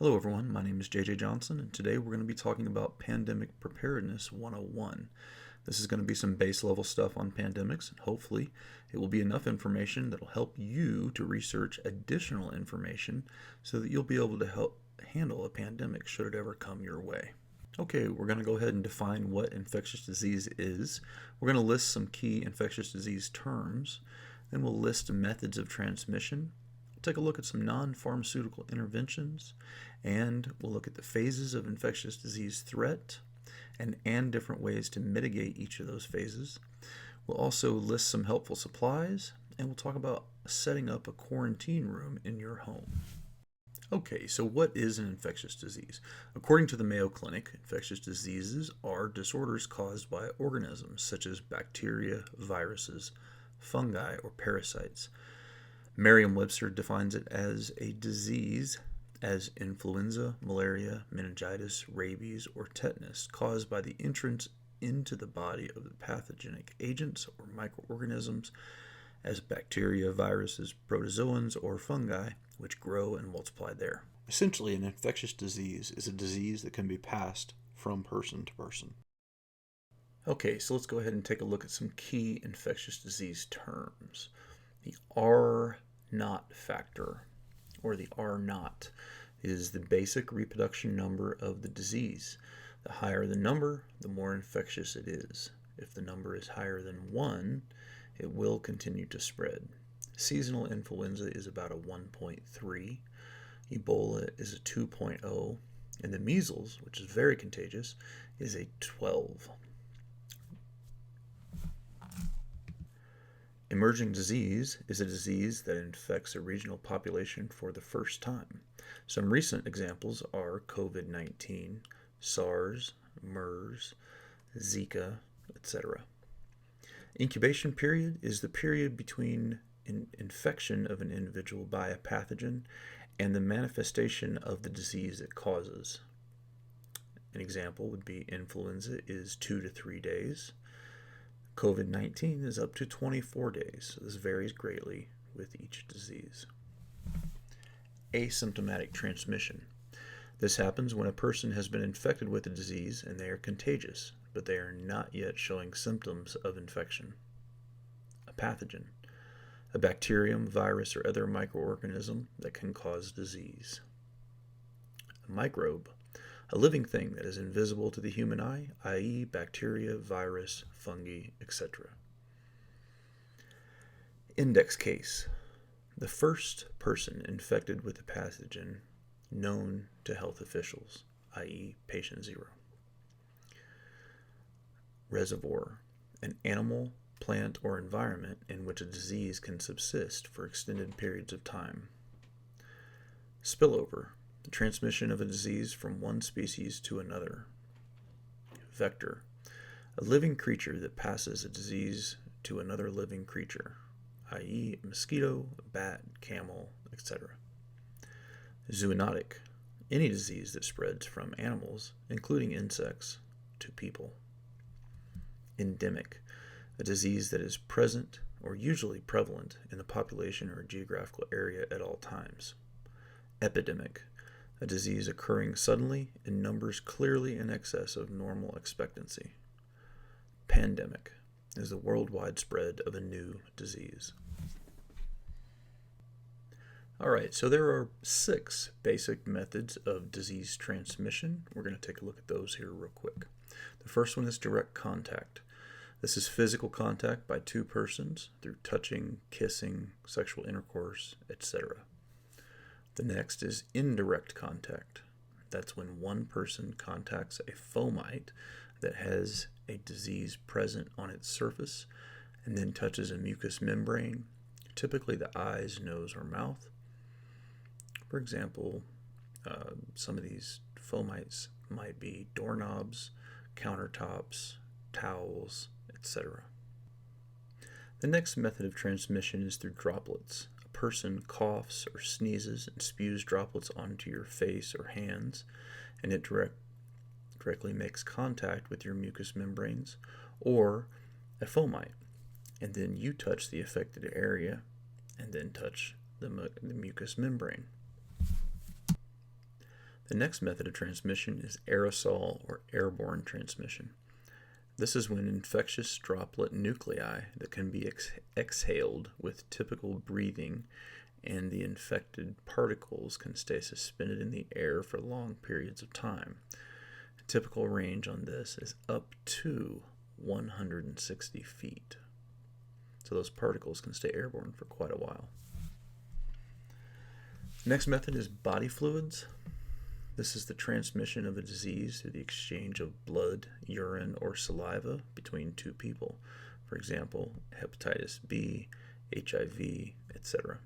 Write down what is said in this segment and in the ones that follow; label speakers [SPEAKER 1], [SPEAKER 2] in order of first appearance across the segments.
[SPEAKER 1] Hello everyone, my name is JJ Johnson, and today we're going to be talking about Pandemic Preparedness 101. This is going to be some base level stuff on pandemics, and hopefully it will be enough information that will help you to research additional information so that you'll be able to help handle a pandemic should it ever come your way. Okay, we're going to go ahead and define what infectious disease is. We're going to list some key infectious disease terms, then we'll list methods of transmission. Take a look at some non-pharmaceutical interventions, and we'll look at the phases of infectious disease threat and different ways to mitigate each of those phases. We'll also list some helpful supplies, and we'll talk about setting up a quarantine room in your home. Okay, so what is an infectious disease? According to the Mayo Clinic, infectious diseases are disorders caused by organisms such as bacteria, viruses, fungi, or parasites. Merriam-Webster defines it as a disease as influenza, malaria, meningitis, rabies, or tetanus caused by the entrance into the body of the pathogenic agents or microorganisms as bacteria, viruses, protozoans, or fungi which grow and multiply there. Essentially, an infectious disease is a disease that can be passed from person to person. Okay, so let's go ahead and take a look at some key infectious disease terms. The R naught factor, or the R naught, is the basic reproduction number of the disease. The higher the number, the more infectious it is. If the number is higher than 1, it will continue to spread. Seasonal influenza is about a 1.3, Ebola is a 2.0, and the measles, which is very contagious, is a 12. Emerging disease is a disease that infects a regional population for the first time. Some recent examples are COVID-19, SARS, MERS, Zika, etc. Incubation period is the period between infection of an individual by a pathogen and the manifestation of the disease it causes. An example would be influenza is 2 to 3 days. COVID-19 is up to 24 days, so this varies greatly with each disease. Asymptomatic transmission. This happens when a person has been infected with a disease and they are contagious, but they are not yet showing symptoms of infection. A pathogen. A bacterium, virus, or other microorganism that can cause disease. A microbe. A living thing that is invisible to the human eye, i.e. bacteria, virus, fungi, etc. Index case. The first person infected with the pathogen known to health officials, i.e. patient 0. Reservoir. An animal, plant, or environment in which a disease can subsist for extended periods of time. Spillover. The transmission of a disease from one species to another. Vector. A living creature that passes a disease to another living creature, i.e. a mosquito, a bat, camel, etc. Zoonotic. Any disease that spreads from animals, including insects, to people. Endemic. A disease that is present or usually prevalent in the population or geographical area at all times. Epidemic. A disease occurring suddenly in numbers clearly in excess of normal expectancy. Pandemic is the worldwide spread of a new disease. Alright, so there are 6 basic methods of disease transmission. We're going to take a look at those here real quick. The first one is direct contact. This is physical contact by 2 persons through touching, kissing, sexual intercourse, etc. The next is indirect contact. That's when one person contacts a fomite that has a disease present on its surface and then touches a mucous membrane, typically the eyes, nose, or mouth. For example, some of these fomites might be doorknobs, countertops, towels, etc. The next method of transmission is through droplets. A person coughs or sneezes and spews droplets onto your face or hands, and it directly makes contact with your mucous membranes or a fomite, and then you touch the affected area and then touch the mucous membrane. The next method of transmission is aerosol or airborne transmission. This is when infectious droplet nuclei that can be exhaled with typical breathing, and the infected particles can stay suspended in the air for long periods of time. A typical range on this is up to 160 feet. So those particles can stay airborne for quite a while. Next method is body fluids. This is the transmission of a disease through the exchange of blood, urine, or saliva between two people. For example, hepatitis B, HIV, etc.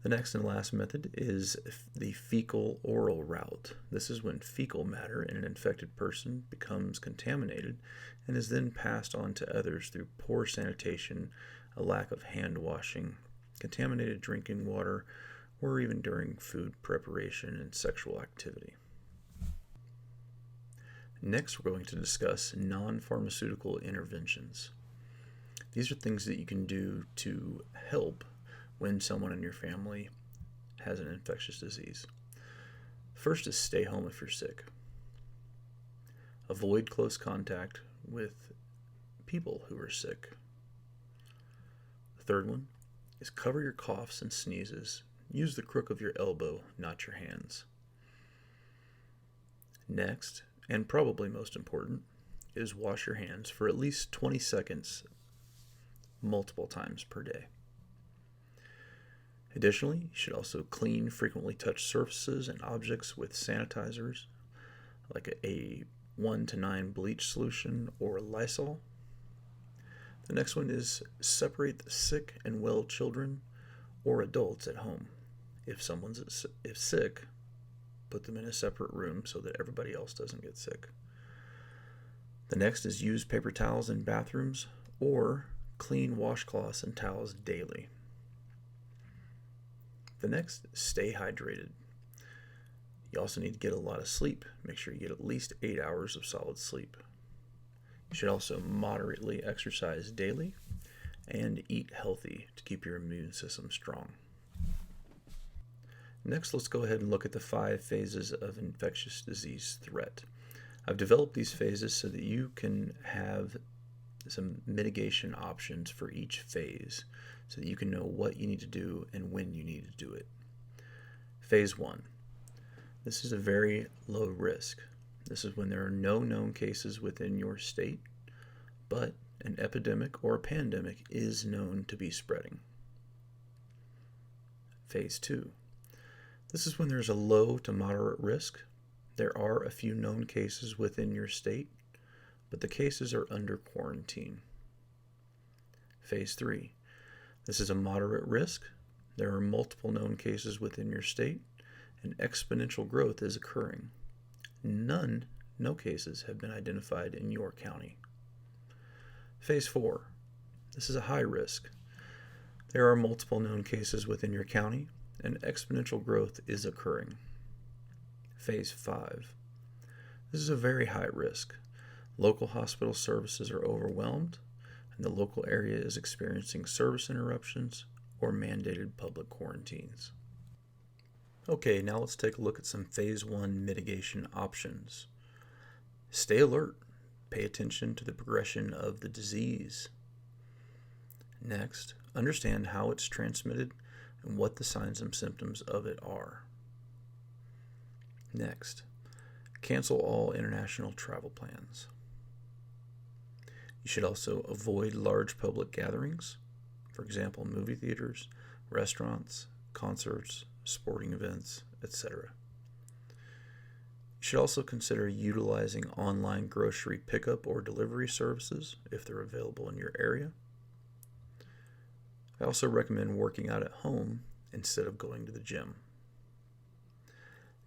[SPEAKER 1] The next and last method is the fecal-oral route. This is when fecal matter in an infected person becomes contaminated and is then passed on to others through poor sanitation, a lack of hand washing, contaminated drinking water, or even during food preparation and sexual activity. Next, we're going to discuss non-pharmaceutical interventions. These are things that you can do to help when someone in your family has an infectious disease. First is stay home if you're sick. Avoid close contact with people who are sick. The third one is cover your coughs and sneezes. Use the crook of your elbow, not your hands. Next, and probably most important, is wash your hands for at least 20 seconds multiple times per day. Additionally, you should also clean frequently touched surfaces and objects with sanitizers, like a 1 to 9 bleach solution or Lysol. The next one is separate the sick and well children or adults at home. If someone's sick, put them in a separate room so that everybody else doesn't get sick. The next is use paper towels in bathrooms or clean washcloths and towels daily. The next, stay hydrated. You also need to get a lot of sleep. Make sure you get at least 8 hours of solid sleep. You should also moderately exercise daily and eat healthy to keep your immune system strong. Next, let's go ahead and look at the 5 phases of infectious disease threat. I've developed these phases so that you can have some mitigation options for each phase so that you can know what you need to do and when you need to do it. Phase 1. This is a very low risk. This is when there are no known cases within your state, but an epidemic or a pandemic is known to be spreading. Phase 2. This is when there's a low to moderate risk. There are a few known cases within your state, but the cases are under quarantine. Phase 3. This is a moderate risk. There are multiple known cases within your state, and exponential growth is occurring. No cases have been identified in your county. Phase 4. This is a high risk. There are multiple known cases within your county, and exponential growth is occurring. Phase 5. This is a very high risk. Local hospital services are overwhelmed, and the local area is experiencing service interruptions or mandated public quarantines. Okay, now let's take a look at some Phase 1 mitigation options. Stay alert. Pay attention to the progression of the disease. Next, understand how it's transmitted and what the signs and symptoms of it are. Next, cancel all international travel plans. You should also avoid large public gatherings, for example, movie theaters, restaurants, concerts, sporting events, etc. You should also consider utilizing online grocery pickup or delivery services if they're available in your area. I also recommend working out at home instead of going to the gym.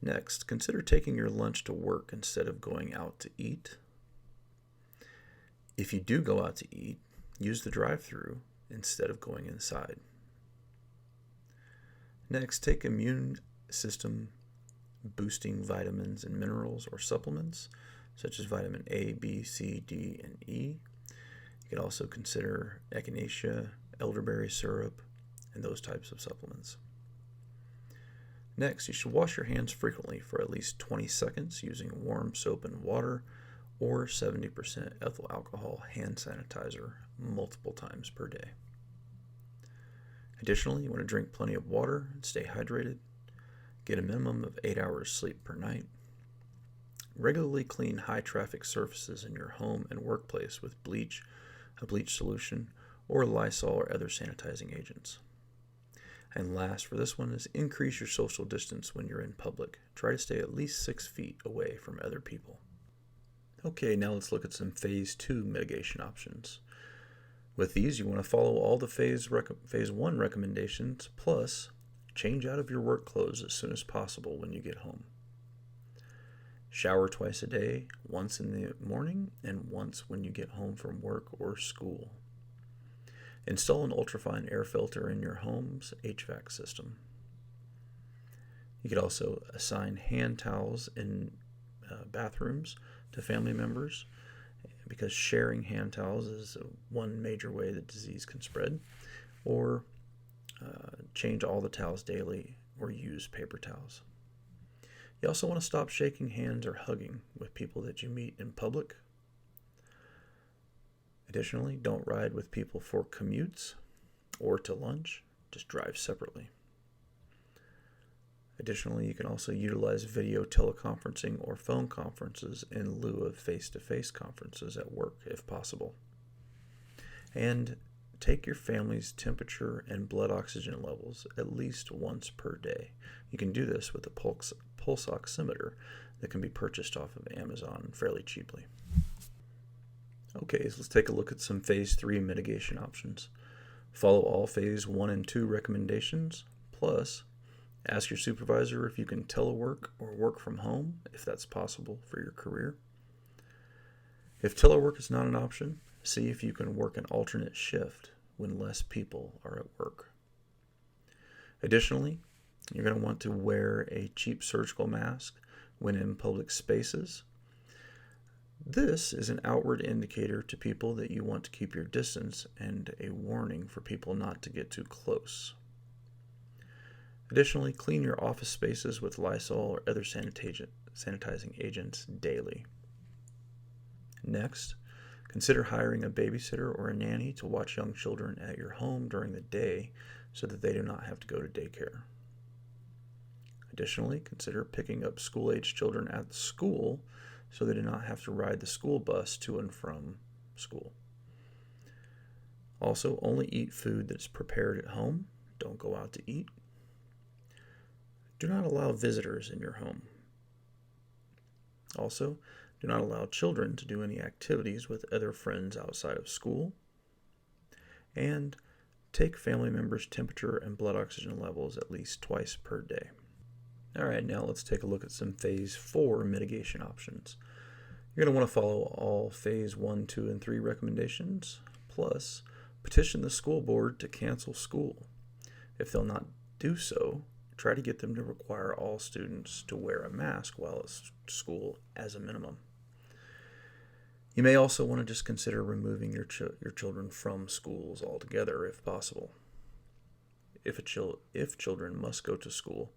[SPEAKER 1] Next, consider taking your lunch to work instead of going out to eat. If you do go out to eat, use the drive-thru instead of going inside. Next, take immune system boosting vitamins and minerals or supplements, such as vitamin A, B, C, D, and E. You can also consider echinacea, elderberry syrup, and those types of supplements. Next, you should wash your hands frequently for at least 20 seconds using warm soap and water or 70% ethyl alcohol hand sanitizer multiple times per day. Additionally, you want to drink plenty of water and stay hydrated. Get a minimum of 8 hours sleep per night. Regularly clean high traffic surfaces in your home and workplace with bleach, a bleach solution, or Lysol or other sanitizing agents. And last for this one is increase your social distance when you're in public. Try to stay at least 6 feet away from other people. Okay, now let's look at some Phase 2 mitigation options. With these, you want to follow all the Phase 1 recommendations, plus change out of your work clothes as soon as possible when you get home. Shower twice a day, once in the morning and once when you get home from work or school. Install an ultrafine air filter in your home's HVAC system. You could also assign hand towels in bathrooms to family members, because sharing hand towels is one major way that disease can spread. Or change all the towels daily or use paper towels. You also want to stop shaking hands or hugging with people that you meet in public. Additionally, don't ride with people for commutes or to lunch. Just drive separately. Additionally, you can also utilize video teleconferencing or phone conferences in lieu of face-to-face conferences at work if possible. And take your family's temperature and blood oxygen levels at least once per day. You can do this with a pulse oximeter that can be purchased off of Amazon fairly cheaply. Okay, so let's take a look at some Phase 3 mitigation options. Follow all Phase 1 and 2 recommendations, plus ask your supervisor if you can telework or work from home if that's possible for your career. If telework is not an option, see if you can work an alternate shift when less people are at work. Additionally, you're going to want to wear a cheap surgical mask when in public spaces. This is an outward indicator to people that you want to keep your distance and a warning for people not to get too close. Additionally, clean your office spaces with Lysol or other sanitizing agents daily. Next, consider hiring a babysitter or a nanny to watch young children at your home during the day so that they do not have to go to daycare. Additionally, consider picking up school-aged children at school so they do not have to ride the school bus to and from school. Also, only eat food that is prepared at home. Don't go out to eat. Do not allow visitors in your home. Also, do not allow children to do any activities with other friends outside of school. And take family members' temperature and blood oxygen levels at least twice per day. All right, now let's take a look at some Phase 4 mitigation options. You're going to want to follow all Phase 1, 2, and 3 recommendations, plus petition the school board to cancel school. If they'll not do so, try to get them to require all students to wear a mask while at school as a minimum. You may also want to just consider removing your children from schools altogether if possible. If children must go to school,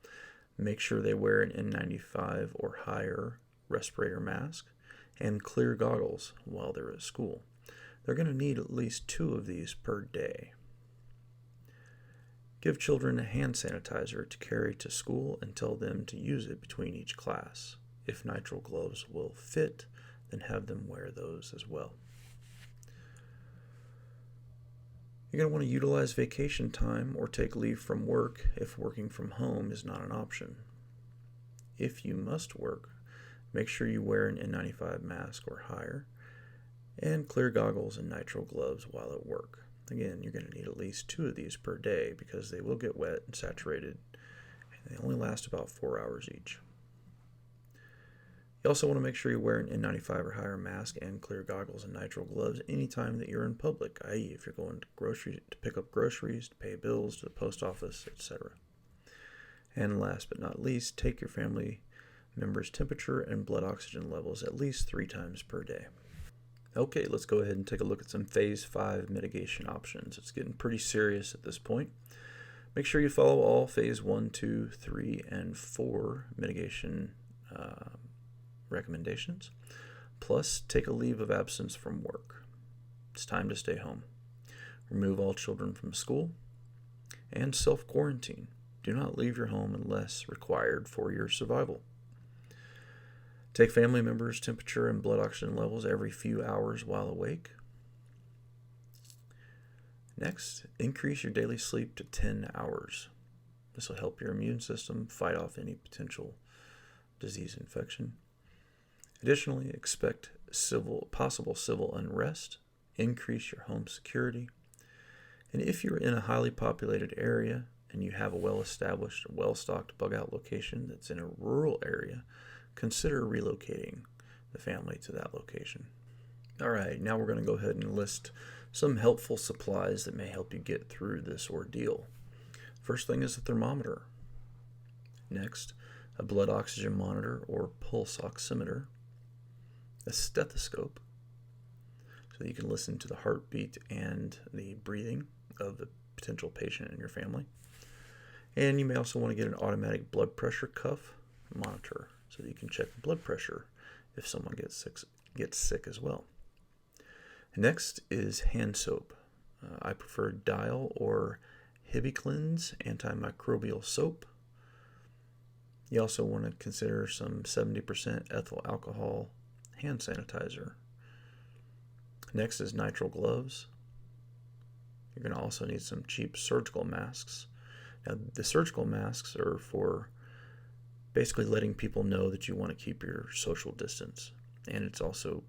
[SPEAKER 1] make sure they wear an N95 or higher respirator mask and clear goggles while they're at school. They're going to need at least 2 of these per day. Give children a hand sanitizer to carry to school and tell them to use it between each class. If nitrile gloves will fit, then have them wear those as well. You're going to want to utilize vacation time or take leave from work if working from home is not an option. If you must work, make sure you wear an N95 mask or higher and clear goggles and nitrile gloves while at work. Again, you're going to need at least 2 of these per day because they will get wet and saturated, and they only last about 4 hours each. You also want to make sure you wear an N95 or higher mask and clear goggles and nitrile gloves anytime that you're in public, i.e. if you're going to pick up groceries, to pay bills, to the post office, etc. And last but not least, take your family members' temperature and blood oxygen levels at least 3 times per day. Okay, let's go ahead and take a look at some Phase 5 mitigation options. It's getting pretty serious at this point, Make sure you follow all phase 1, 2, 3, and 4 mitigation recommendations. Plus, take a leave of absence from work. It's time to stay home. Remove all children from school. And self-quarantine. Do not leave your home unless required for your survival. Take family members' temperature and blood oxygen levels every few hours while awake. Next, increase your daily sleep to 10 hours. This will help your immune system fight off any potential disease infection. Additionally, expect possible civil unrest, increase your home security, and if you're in a highly populated area and you have a well-established, well-stocked bug-out location that's in a rural area, consider relocating the family to that location. All right, now we're going to go ahead and list some helpful supplies that may help you get through this ordeal. First thing is a thermometer. Next, a blood oxygen monitor or pulse oximeter. A stethoscope, so that you can listen to the heartbeat and the breathing of the potential patient in your family. And you may also want to get an automatic blood pressure cuff monitor, so that you can check the blood pressure if someone gets sick as well. Next is hand soap. I prefer Dial or Hibiclens antimicrobial soap. You also want to consider some 70% ethyl alcohol hand sanitizer. Next is nitrile gloves. You're going to also need some cheap surgical masks. Now, the surgical masks are for basically letting people know that you want to keep your social distance. And it's also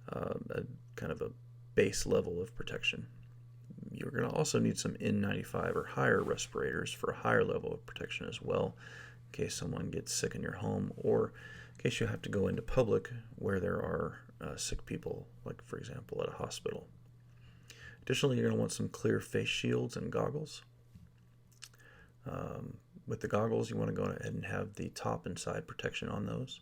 [SPEAKER 1] a kind of a base level of protection. You're going to also need some N95 or higher respirators for a higher level of protection as well, in case someone gets sick in your home, or in case you have to go into public where there are sick people, like for example at a hospital. Additionally, you're going to want some clear face shields and goggles. With the goggles, you want to go ahead and have the top and side protection on those.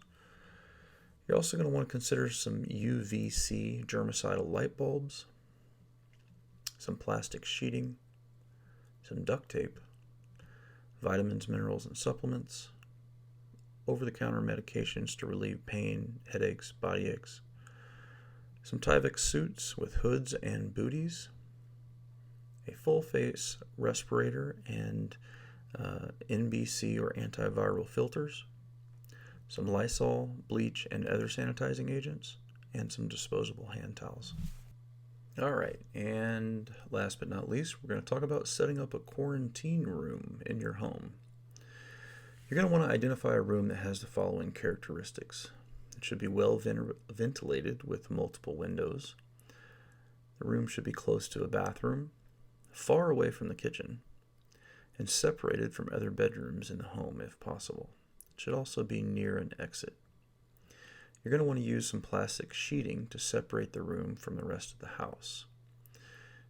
[SPEAKER 1] You're also going to want to consider some UVC germicidal light bulbs, some plastic sheeting, some duct tape, vitamins, minerals, and supplements, over-the-counter medications to relieve pain, headaches, body aches, some Tyvek suits with hoods and booties, a full-face respirator and NBC or antiviral filters, some Lysol, bleach, and other sanitizing agents, and some disposable hand towels. All right, and last but not least, we're going to talk about setting up a quarantine room in your home. You're going to want to identify a room that has the following characteristics. It should be well ventilated with multiple windows. The room should be close to a bathroom, far away from the kitchen, and separated from other bedrooms in the home if possible. It should also be near an exit. You're going to want to use some plastic sheeting to separate the room from the rest of the house.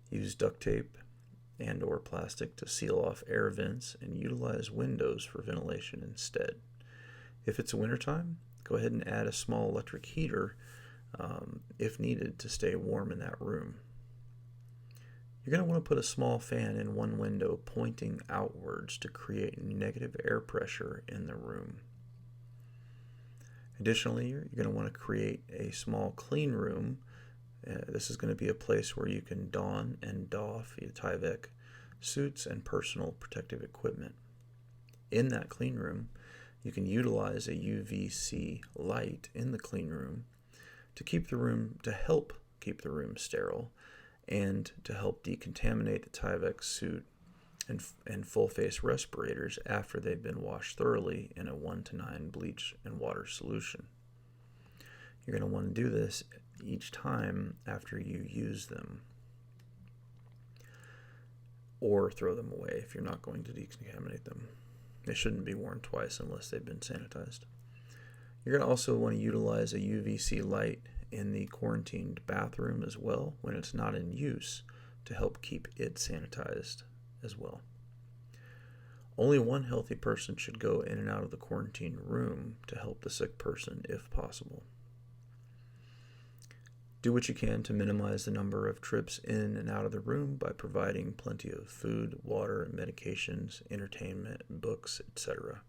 [SPEAKER 1] Use duct tape and or plastic to seal off air vents and utilize windows for ventilation instead. If it's wintertime, go ahead and add a small electric heater if needed to stay warm in that room. You're going to want to put a small fan in one window pointing outwards to create negative air pressure in the room. Additionally, you're going to want to create a small clean room. This is going to be a place where you can don and doff your Tyvek suits and personal protective equipment. In that clean room, you can utilize a UVC light in the clean room to help keep the room sterile and to help decontaminate the Tyvek suit and full-face respirators after they've been washed thoroughly in a 1:9 bleach and water solution. You're going to want to do this each time after you use them, or throw them away if you're not going to decontaminate them. They shouldn't be worn twice unless they've been sanitized. You're going to also want to utilize a UVC light in the quarantined bathroom as well when it's not in use to help keep it sanitized as well. Only one healthy person should go in and out of the quarantine room to help the sick person if possible. Do what you can to minimize the number of trips in and out of the room by providing plenty of food, water, medications, entertainment, books, etc.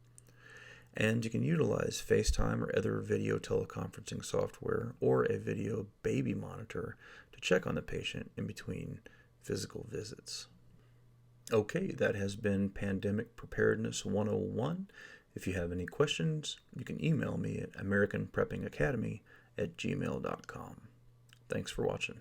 [SPEAKER 1] And you can utilize FaceTime or other video teleconferencing software or a video baby monitor to check on the patient in between physical visits. Okay, that has been Pandemic Preparedness 101. If you have any questions, you can email me at americanpreppingacademy@gmail.com. Thanks for watching.